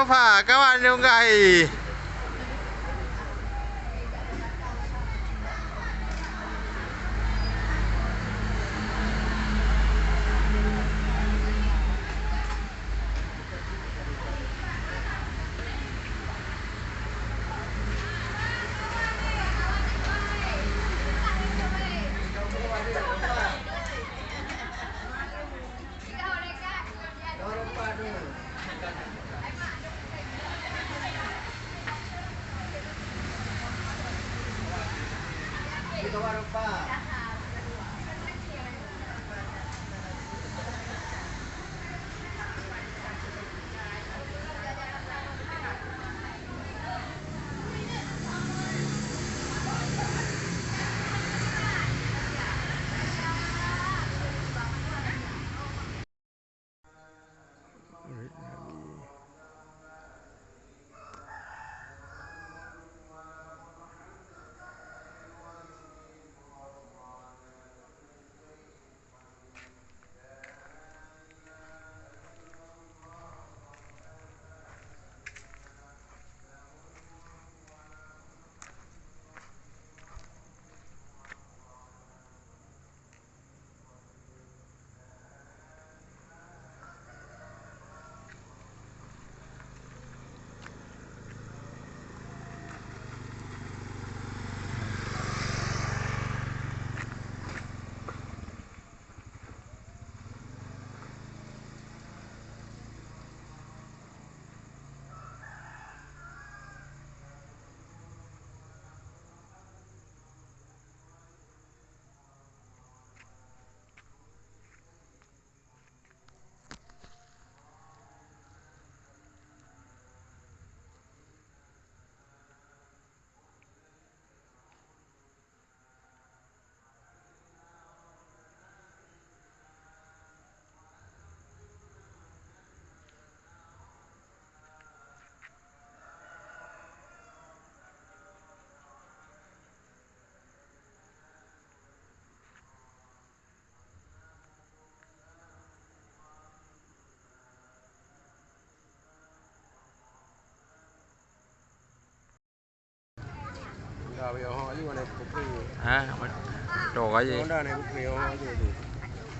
apa kawan Nunggai.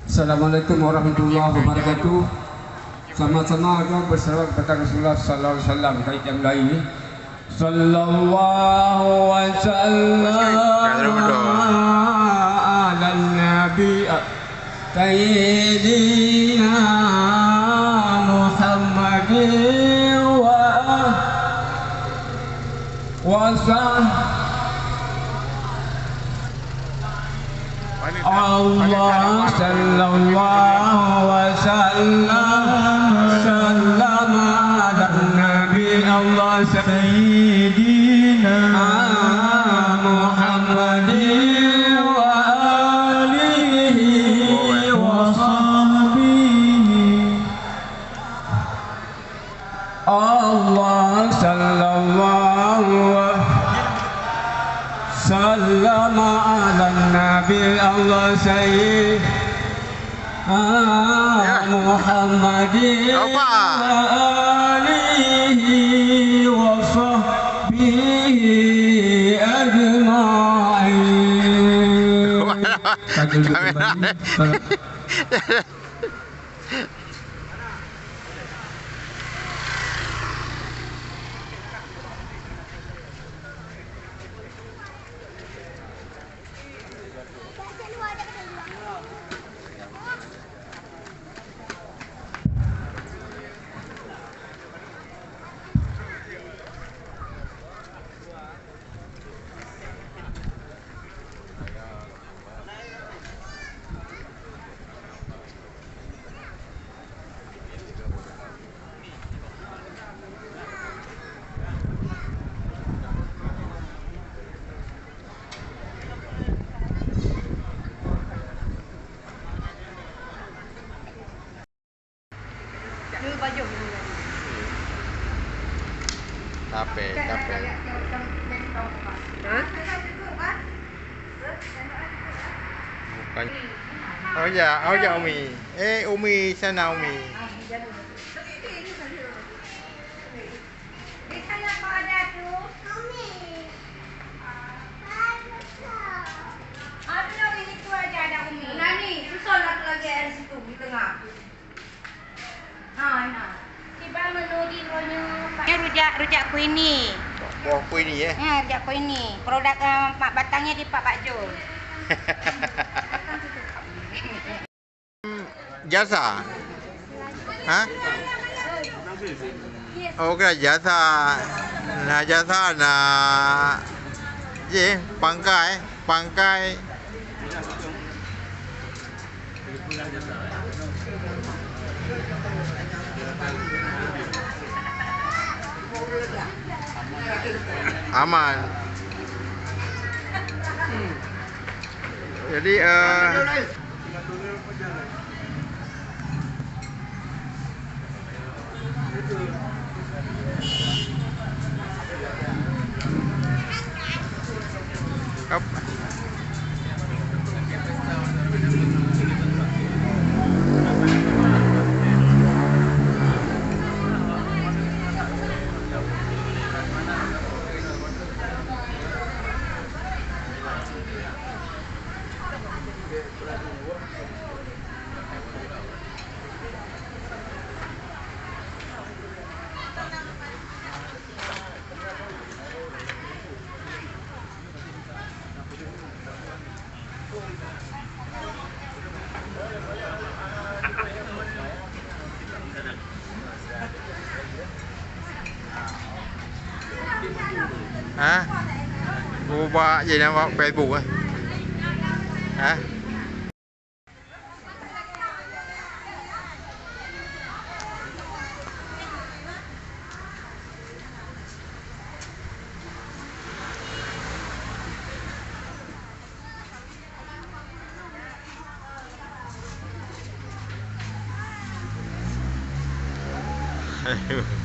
Assalamualaikum warahmatullahi wabarakatuh. Sama-sama kita bersalawat kepada Rasulullah sallallahu alaihi wasallam kait yang lain. Sallallahu alaihi wasallam ala nabi sayyidina Muhammadin wa Allah sallallahu wasallam ala nabi Allah sayyidina Muhammadin wa alihi wa sahbihi. Allah sallallahu wasallam ala nabi Allah sayyidina Muhammadin wa alihi wa sahbihi ajma'in. Capek. Bukan. Oh ya Umi. Umi sana Umi. di tengah. Tiba menudi ronya. Ini rujak kuih ni. Buah kuih ni ya. Rujak kuih ni. Produk batangnya di Pak Jol. Jasa. Ha? Okey, jasa. Nah, jasa nak je pangkai. Aman. Jadi hả? Cô ba gì nè, Facebook á. Hả? Aduh.